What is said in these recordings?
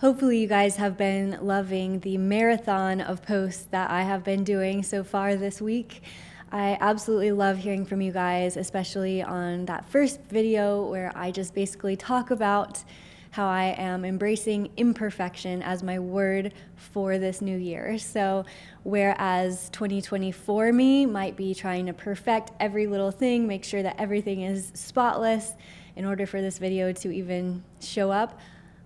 Hopefully you guys have been loving the marathon of posts that I have been doing so far this week. I absolutely love hearing from you guys, especially on that first video where I just basically talk about how I am embracing imperfection as my word for this new year. So whereas 2024 me might be trying to perfect every little thing, make sure that everything is spotless in order for this video to even show up,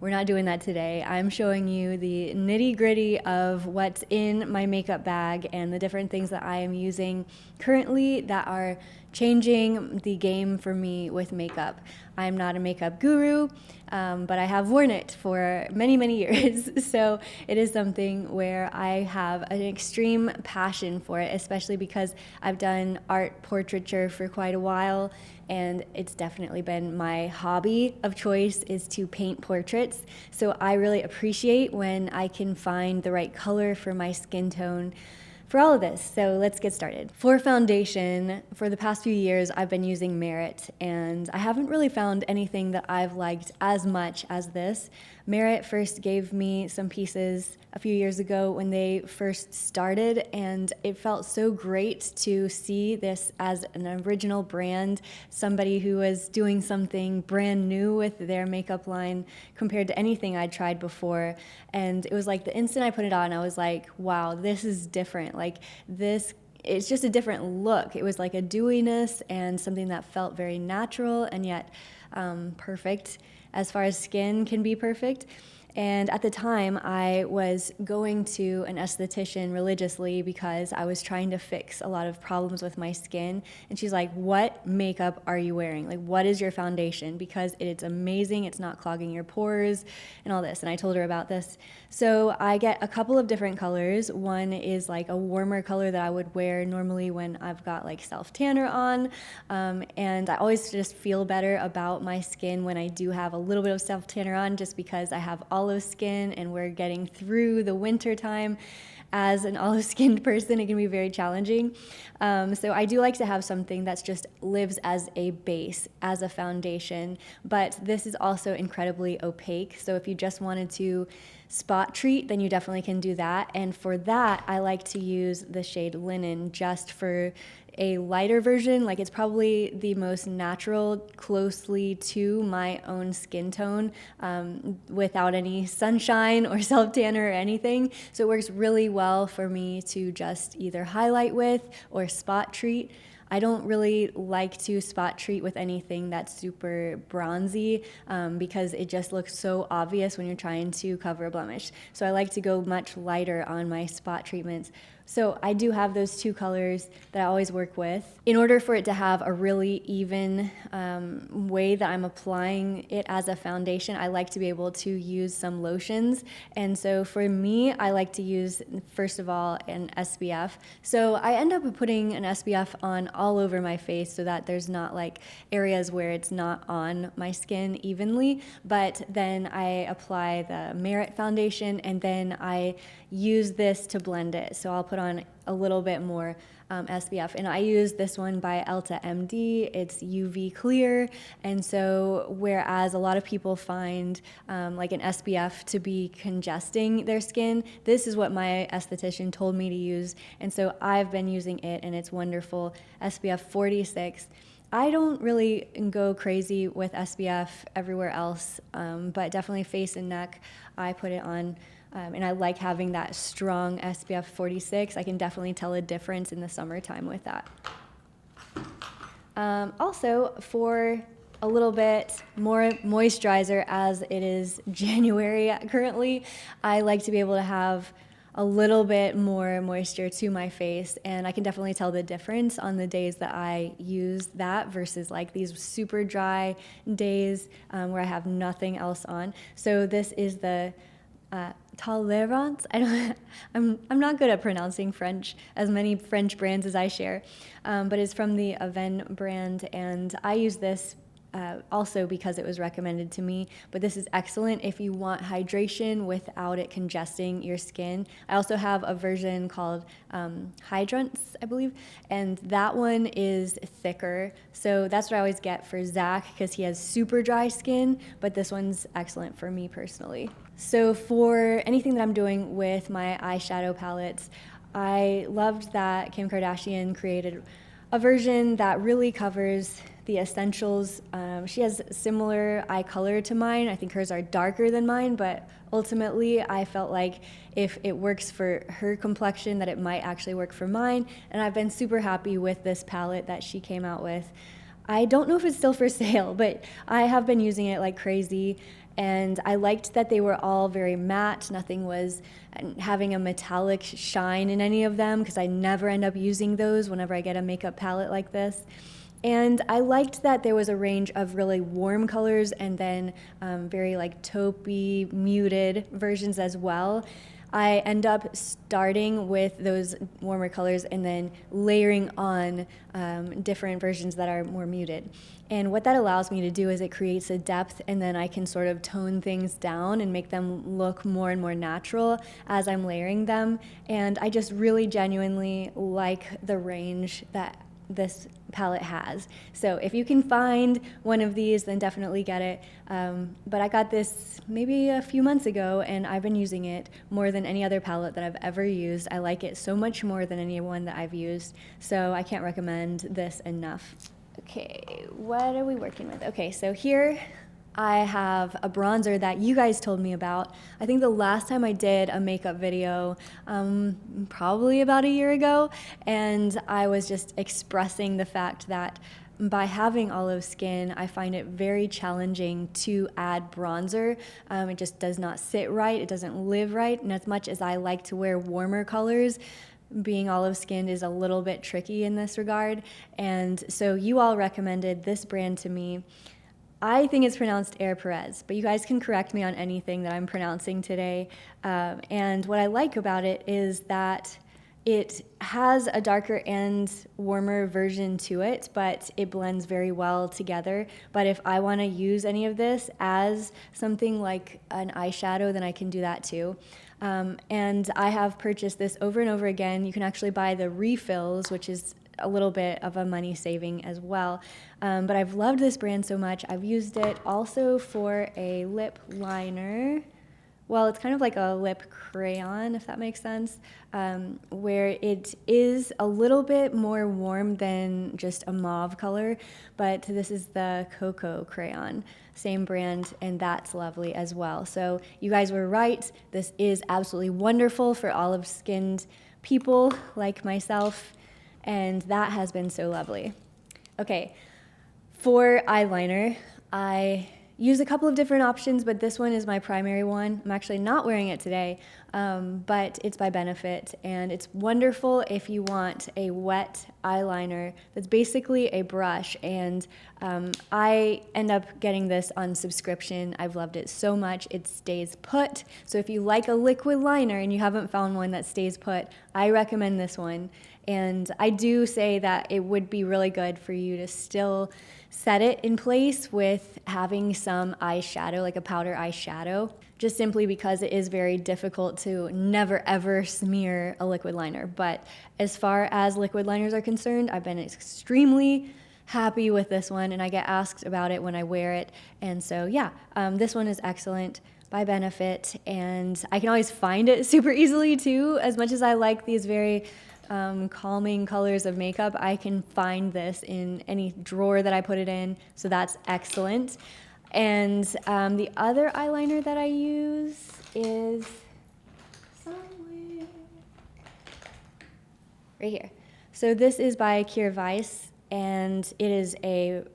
we're not doing that today. I'm showing you the nitty-gritty of what's in my makeup bag and the different things that I am using currently that are changing the game for me with makeup. I'm not a makeup guru, but I have worn it for many, many years. So it is something where I have an extreme passion for it, especially because I've done art portraiture for quite a while, and it's definitely been my hobby of choice is to paint portraits. So I really appreciate when I can find the right color for my skin tone for all of this. So let's get started. For foundation, for the past few years, I've been using Merit, and I haven't really found anything that I've liked as much as this. Merit first gave me some pieces a few years ago when they first started, and it felt so great to see this as an original brand, somebody who was doing something brand new with their makeup line compared to anything I'd tried before. And it was like the instant I put it on, I was like, wow, this is different. Like this, it's just a different look. It was like a dewiness and something that felt very natural and yet perfect as far as skin can be perfect. And at the time, I was going to an esthetician religiously because I was trying to fix a lot of problems with my skin. And she's like, what makeup are you wearing? Like, what is your foundation? Because it's amazing. It's not clogging your pores and all this. And I told her about this. So I get a couple of different colors. One is like a warmer color that I would wear normally when I've got like self-tanner on. And I always just feel better about my skin when I do have a little bit of self-tanner on, just because I have olive skin and we're getting through the winter time. As an olive-skinned person, it can be very challenging. So I do like to have something that's just lives as a base, as a foundation, but this is also incredibly opaque. So if you just wanted to spot treat, then you definitely can do that. And for that, I like to use the shade Linen just for a lighter version. Like, it's probably the most natural, closely to my own skin tone, without any sunshine or self-tanner or anything. So it works really well for me to just either highlight with or spot treat. I don't really like to spot treat with anything that's super bronzy because it just looks so obvious when you're trying to cover a blemish. So I like to go much lighter on my spot treatments. So I do have those two colors that I always work with. In order for it to have a really even way that I'm applying it as a foundation, I like to be able to use some lotions. And so for me, I like to use, first of all, an SPF. So I end up putting an SPF on all over my face so that there's not like areas where it's not on my skin evenly. But then I apply the Merit foundation, and then I use this to blend it. So I'll put on a little bit more SPF, and I use this one by EltaMD. It's UV clear, and so whereas a lot of people find like an SPF to be congesting their skin, this is what my esthetician told me to use, and so I've been using it, and it's wonderful. SPF 46. I don't really go crazy with SPF everywhere else, but definitely face and neck, I put it on. And I like having that strong SPF 46. I can definitely tell a difference in the summertime with that. Also, for a little bit more moisturizer, as it is January currently, I like to be able to have a little bit more moisture to my face, and I can definitely tell the difference on the days that I use that versus like these super dry days where I have nothing else on. So this is the Tolerance. I'm not good at pronouncing French, as many French brands as I share, but it's from the Avene brand, and I use this also because it was recommended to me. But this is excellent if you want hydration without it congesting your skin. I also have a version called Hydrants, I believe, and that one is thicker. So that's what I always get for Zach because he has super dry skin, but this one's excellent for me personally. So for anything that I'm doing with my eyeshadow palettes, I loved that Kim Kardashian created a version that really covers the essentials. She has similar eye color to mine. I think hers are darker than mine, but ultimately I felt like if it works for her complexion, that it might actually work for mine. And I've been super happy with this palette that she came out with. I don't know if it's still for sale, but I have been using it like crazy. And I liked that they were all very matte. Nothing was having a metallic shine in any of them, because I never end up using those whenever I get a makeup palette like this. And I liked that there was a range of really warm colors and then very like taupey, muted versions as well. I end up starting with those warmer colors and then layering on different versions that are more muted. And what that allows me to do is it creates a depth, and then I can sort of tone things down and make them look more and more natural as I'm layering them. And I just really genuinely like the range that this palette has. So if you can find one of these, then definitely get it. But I got this maybe a few months ago, and I've been using it more than any other palette that I've ever used. I like it so much more than any one that I've used, so I can't recommend this enough. Okay, what are we working with? Okay, so here I have a bronzer that you guys told me about. I think the last time I did a makeup video, probably about a year ago, and I was just expressing the fact that by having olive skin, I find it very challenging to add bronzer. It just does not sit right, it doesn't live right, and as much as I like to wear warmer colors, being olive skinned is a little bit tricky in this regard. And so you all recommended this brand to me. I think it's pronounced Ere Perez, but you guys can correct me on anything that I'm pronouncing today. And what I like about it is that it has a darker and warmer version to it, but it blends very well together. But if I want to use any of this as something like an eyeshadow, then I can do that too. And I have purchased this over and over again. You can actually buy the refills, which is a little bit of a money saving as well. But I've loved this brand so much. I've used it also for a lip liner. Well, it's kind of like a lip crayon, if that makes sense, where it is a little bit more warm than just a mauve color, but this is the Cocoa crayon, same brand, and that's lovely as well. So you guys were right. This is absolutely wonderful for olive-skinned people like myself, and that has been so lovely. Okay, for eyeliner, I use a couple of different options, but this one is my primary one. I'm actually not wearing it today, but it's by Benefit, and it's wonderful if you want a wet eyeliner that's basically a brush, and I end up getting this on subscription. I've loved it so much. It stays put, so if you like a liquid liner and you haven't found one that stays put, I recommend this one. And I do say that it would be really good for you to still set it in place with having some eyeshadow, like a powder eyeshadow, just simply because it is very difficult to never ever smear a liquid liner. But as far as liquid liners are concerned, I've been extremely happy with this one, and I get asked about it when I wear it. And so yeah, this one is excellent by Benefit, and I can always find it super easily too. As much as I like these very calming colors of makeup, I can find this in any drawer that I put it in, so that's excellent. And the other eyeliner that I use is somewhere right here. So this is by Kira Weiss, and it is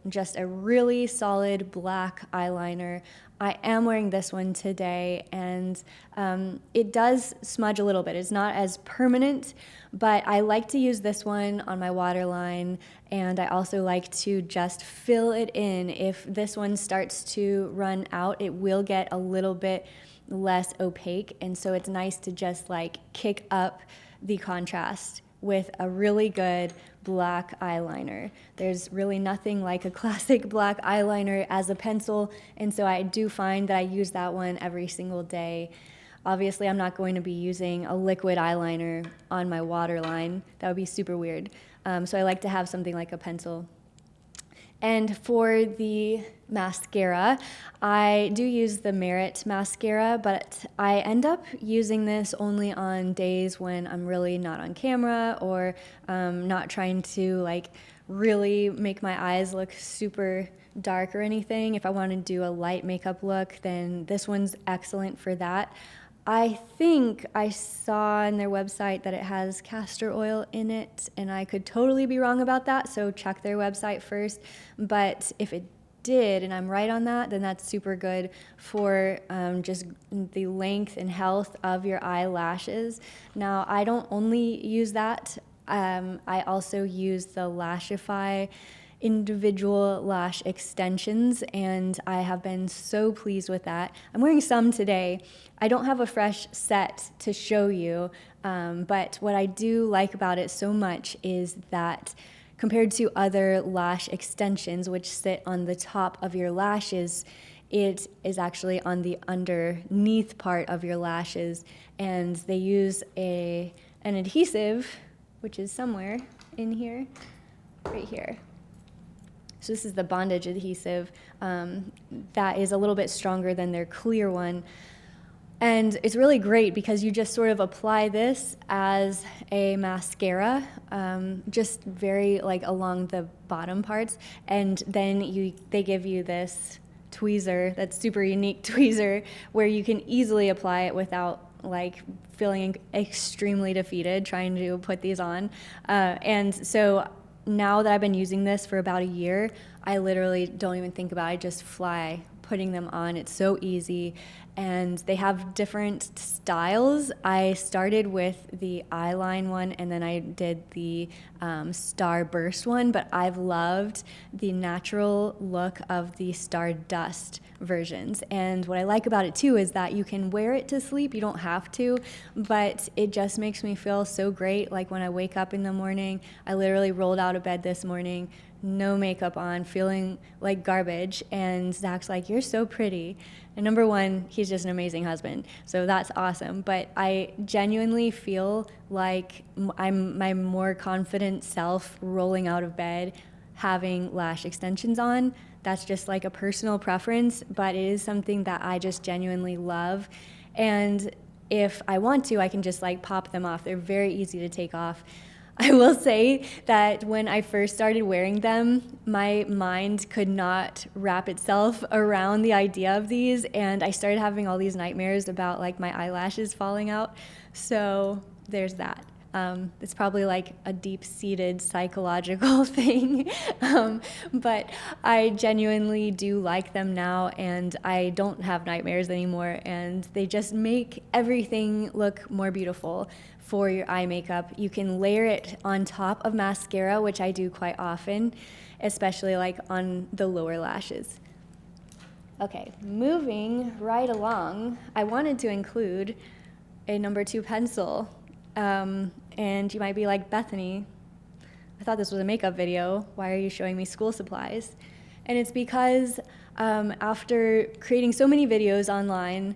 just a really solid black eyeliner. I am wearing this one today, and it does smudge a little bit. It's not as permanent, but I like to use this one on my waterline, and I also like to just fill it in. If this one starts to run out, it will get a little bit less opaque, and so it's nice to just like kick up the contrast with a really good black eyeliner. There's really nothing like a classic black eyeliner as a pencil, and so I do find that I use that one every single day. Obviously, I'm not going to be using a liquid eyeliner on my waterline. That would be super weird. So I like to have something like a pencil. And for the mascara, I do use the Merit mascara, but I end up using this only on days when I'm really not on camera or not trying to like really make my eyes look super dark or anything. If I want to do a light makeup look, then this one's excellent for that. I think I saw on their website that it has castor oil in it, and I could totally be wrong about that, so check their website first. But if it did, and I'm right on that, then that's super good for just the length and health of your eyelashes. Now, I don't only use that. I also use the Lashify individual lash extensions, and I have been so pleased with that. I'm wearing some today. I don't have a fresh set to show you, but what I do like about it so much is that compared to other lash extensions, which sit on the top of your lashes, it is actually on the underneath part of your lashes, and they use an adhesive, which is somewhere in here, right here. So this is the bondage adhesive that is a little bit stronger than their clear one. And it's really great because you just sort of apply this as a mascara, just very like along the bottom parts. And then they give you this tweezer, that's super unique tweezer, where you can easily apply it without like feeling extremely defeated trying to put these on. And so now that I've been using this for about a year, I literally don't even think about it. I just fly putting them on. It's so easy. And they have different styles. I started with the eyeline one, and then I did the starburst one, but I've loved the natural look of the stardust versions. And what I like about it too is that you can wear it to sleep. You don't have to, but it just makes me feel so great. Like when I wake up in the morning, I literally rolled out of bed this morning, no makeup on, feeling like garbage, and Zach's like, "You're so pretty." And number one, he's just an amazing husband, so that's awesome. But I genuinely feel like I'm my more confident self rolling out of bed, having lash extensions on. That's just like a personal preference, but it is something that I just genuinely love. And if I want to, I can just like pop them off. They're very easy to take off. I will say that when I first started wearing them, my mind could not wrap itself around the idea of these, and I started having all these nightmares about like my eyelashes falling out. So there's that. It's probably like a deep-seated psychological thing, but I genuinely do like them now, and I don't have nightmares anymore, and they just make everything look more beautiful for your eye makeup. You can layer it on top of mascara, which I do quite often, especially like on the lower lashes. Okay, moving right along, I wanted to include a number 2 pencil. And you might be like, "Bethany, I thought this was a makeup video. Why are you showing me school supplies?" And it's because after creating so many videos online,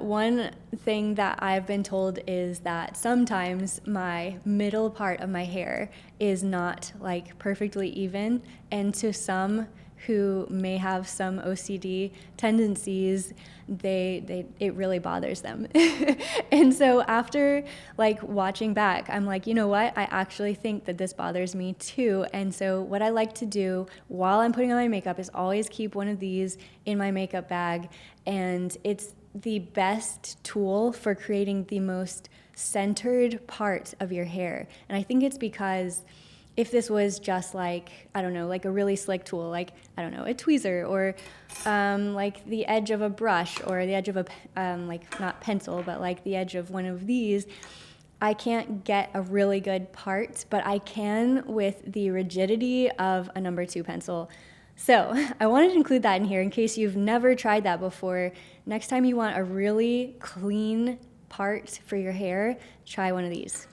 one thing that I've been told is that sometimes my middle part of my hair is not like perfectly even, and to some who may have some OCD tendencies, it really bothers them. And so after like watching back, I'm like, you know what? I actually think that this bothers me too. And so what I like to do while I'm putting on my makeup is always keep one of these in my makeup bag. And it's the best tool for creating the most centered part of your hair. And I think it's because if this was just like, I don't know, like a really slick tool, like, I don't know, a tweezer or like the edge of a brush or the edge of a, like not pencil, but like the edge of one of these, I can't get a really good part, but I can with the rigidity of a number 2 pencil. So I wanted to include that in here in case you've never tried that before. Next time you want a really clean part for your hair, try one of these.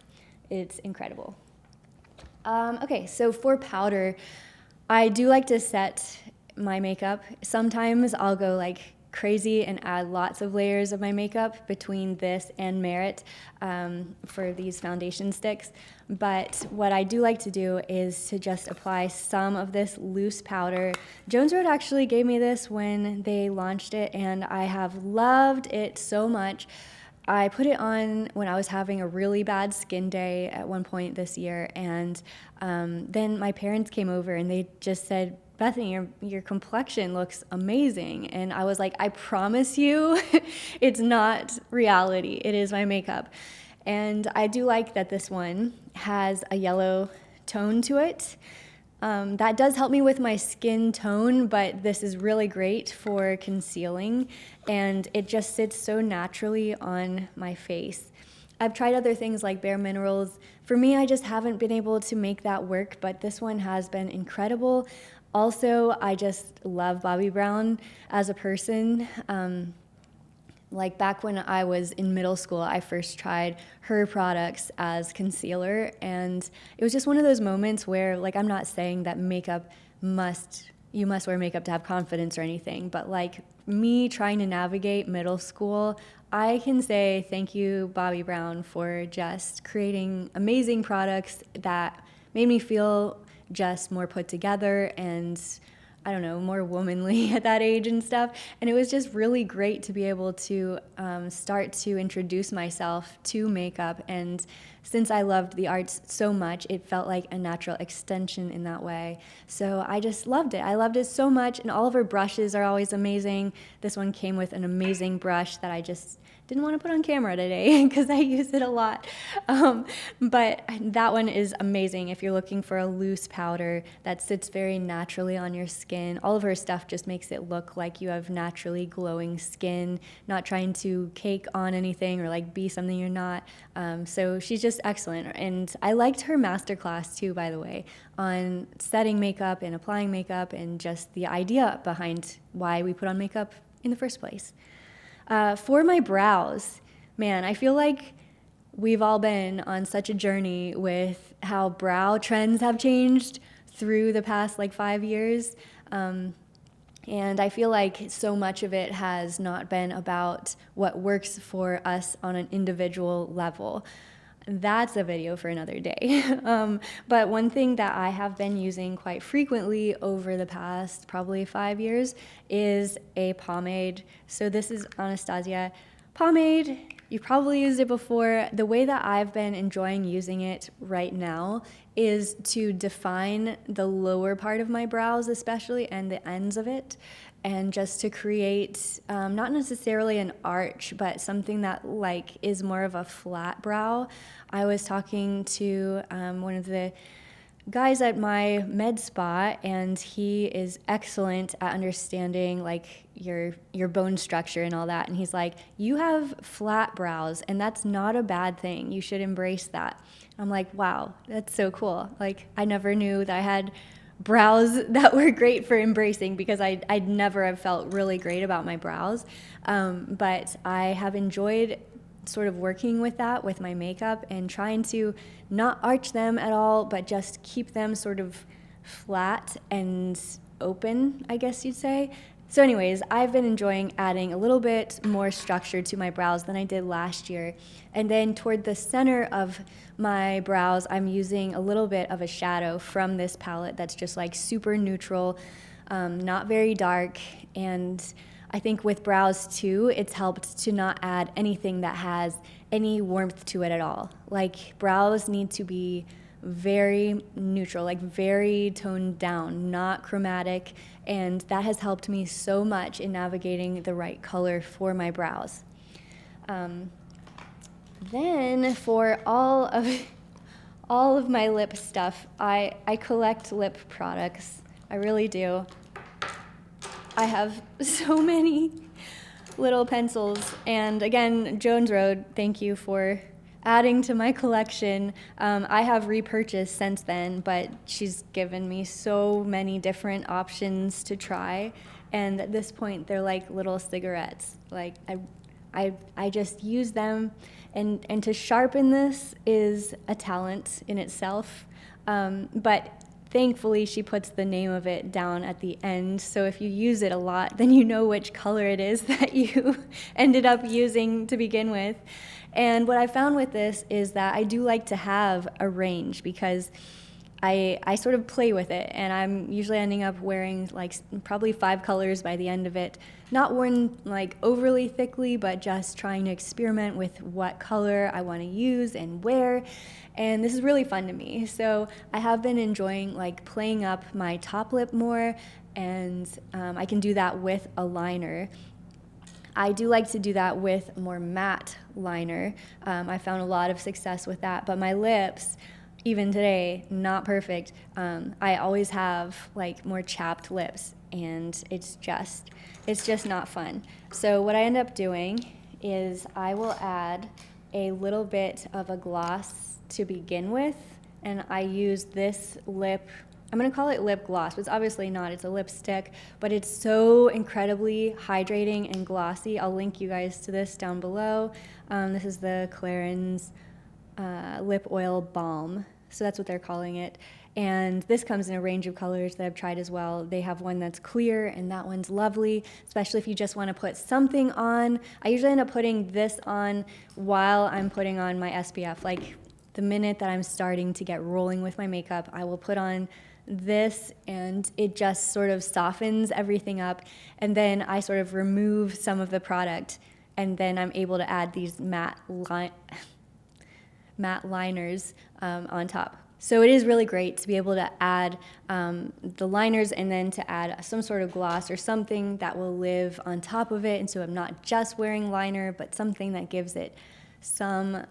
It's incredible. Okay, so for powder, I do like to set my makeup. Sometimes I'll go like crazy and add lots of layers of my makeup between this and Merit for these foundation sticks. But what I do like to do is to just apply some of this loose powder. Jones Road actually gave me this when they launched it, and I have loved it so much. I put it on when I was having a really bad skin day at one point this year, and then my parents came over and they just said, Bethany, your complexion looks amazing. And I was like, I promise you, it's not reality. It is my makeup. And I do like that this one has a yellow tone to it. That does help me with my skin tone, but this is really great for concealing, and it just sits so naturally on my face. I've tried other things like Bare Minerals. For me, I just haven't been able to make that work, but this one has been incredible. Also, I just love Bobbi Brown as a person. Like back when I was in middle school, I first tried her products as concealer, and it was just one of those moments where, like, I'm not saying that you must wear makeup to have confidence or anything, but like me trying to navigate middle school, I can say thank you, Bobbi Brown, for just creating amazing products that made me feel just more put together and, I don't know, more womanly at that age and stuff. And it was just really great to be able to start to introduce myself to makeup. And since I loved the arts so much, it felt like a natural extension in that way. So I just loved it. I loved it so much. And all of her brushes are always amazing. This one came with an amazing brush that I just didn't want to put on camera today because I use it a lot. But that one is amazing if you're looking for a loose powder that sits very naturally on your skin. All of her stuff just makes it look like you have naturally glowing skin, not trying to cake on anything or like be something you're not. So she's just excellent. And I liked her masterclass too, by the way, on setting makeup and applying makeup and just the idea behind why we put on makeup in the first place. For my brows, man, I feel like we've all been on such a journey with how brow trends have changed through the past like 5 years. And I feel like so much of it has not been about what works for us on an individual level. That's a video for another day. But one thing that I have been using quite frequently over the past probably 5 years is a pomade. So this is Anastasia pomade. You've probably used it before. The way that I've been enjoying using it right now is to define the lower part of my brows especially, and the ends of it, and just to create not necessarily an arch, but something that like is more of a flat brow. I was talking to one of the guys at my med spa, and he is excellent at understanding like your bone structure and all that, and he's like, you have flat brows and that's not a bad thing, you should embrace that. I'm like, wow, that's so cool. Like, I never knew that I had brows that were great for embracing, because I'd never have felt really great about my brows, but I have enjoyed sort of working with that with my makeup and trying to not arch them at all, but just keep them sort of flat and open, I guess you'd say. So anyways, I've been enjoying adding a little bit more structure to my brows than I did last year. And then toward the center of my brows, I'm using a little bit of a shadow from this palette that's just like super neutral, not very dark. And I think with brows too, it's helped to not add anything that has any warmth to it at all. Like, brows need to be very neutral, like very toned down, not chromatic, and that has helped me so much in navigating the right color for my brows. Then for all of my lip stuff, I collect lip products. I really do. I have so many little pencils, and again, Jones Road, thank you for adding to my collection. I have repurchased since then, but she's given me so many different options to try, and at this point they're like little cigarettes. Like, I just use them, and to sharpen this is a talent in itself, but Thankfully, she puts the name of it down at the end, so if you use it a lot, then you know which color it is that you ended up using to begin with. And what I found with this is that I do like to have a range, because I sort of play with it, and I'm usually ending up wearing like probably 5 colors by the end of it. Not worn like overly thickly, but just trying to experiment with what color I want to use and wear. And this is really fun to me. So I have been enjoying like playing up my top lip more, and I can do that with a liner. I do like to do that with more matte liner. I found a lot of success with that, but my lips, even today, not perfect. I always have like more chapped lips, and it's just not fun. So what I end up doing is I will add a little bit of a gloss to begin with, and I use this lip, I'm gonna call it lip gloss, but it's obviously not, it's a lipstick, but it's so incredibly hydrating and glossy. I'll link you guys to this down below. This is the Clarins lip oil balm, so that's what they're calling it. And this comes in a range of colors that I've tried as well. They have one that's clear, and that one's lovely, especially if you just want to put something on. I usually end up putting this on while I'm putting on my SPF. Like the minute that I'm starting to get rolling with my makeup, I will put on this, and it just sort of softens everything up, and then I sort of remove some of the product, and then I'm able to add these matte liners on top. So it is really great to be able to add the liners, and then to add some sort of gloss or something that will live on top of it, and so I'm not just wearing liner, but something that gives it some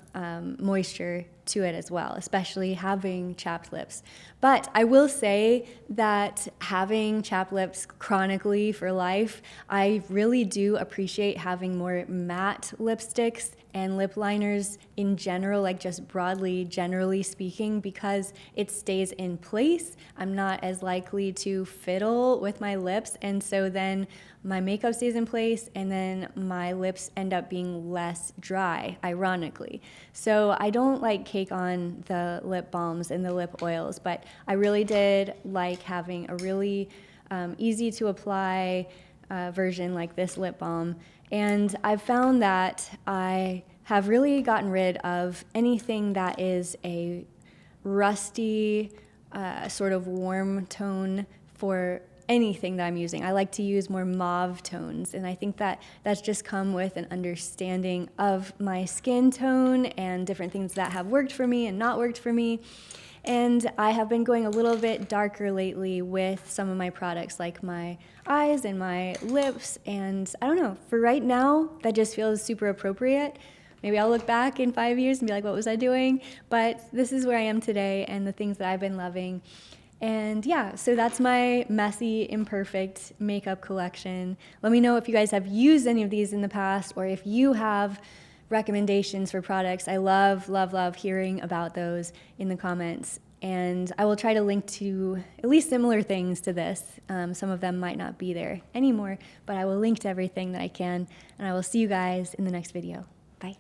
moisture to it as well, especially having chapped lips. But I will say that having chapped lips chronically for life, I really do appreciate having more matte lipsticks and lip liners in general, like just broadly, generally speaking, because it stays in place. I'm not as likely to fiddle with my lips, and so then my makeup stays in place, and then my lips end up being less dry, ironically. So I don't like cake on the lip balms and the lip oils, but I really did like having a really easy to apply version like this lip balm. And I've found that I have really gotten rid of anything that is a rusty, sort of warm tone for anything that I'm using. I like to use more mauve tones, and I think that that's just come with an understanding of my skin tone and different things that have worked for me and not worked for me. And I have been going a little bit darker lately with some of my products, like my eyes and my lips, and I don't know, for right now, that just feels super appropriate. Maybe I'll look back in 5 years and be like, what was I doing? But this is where I am today, and the things that I've been loving. And yeah, so that's my messy, imperfect makeup collection. Let me know if you guys have used any of these in the past, or if you have recommendations for products. I love, love, love hearing about those in the comments. And I will try to link to at least similar things to this. Some of them might not be there anymore, but I will link to everything that I can. And I will see you guys in the next video. Bye.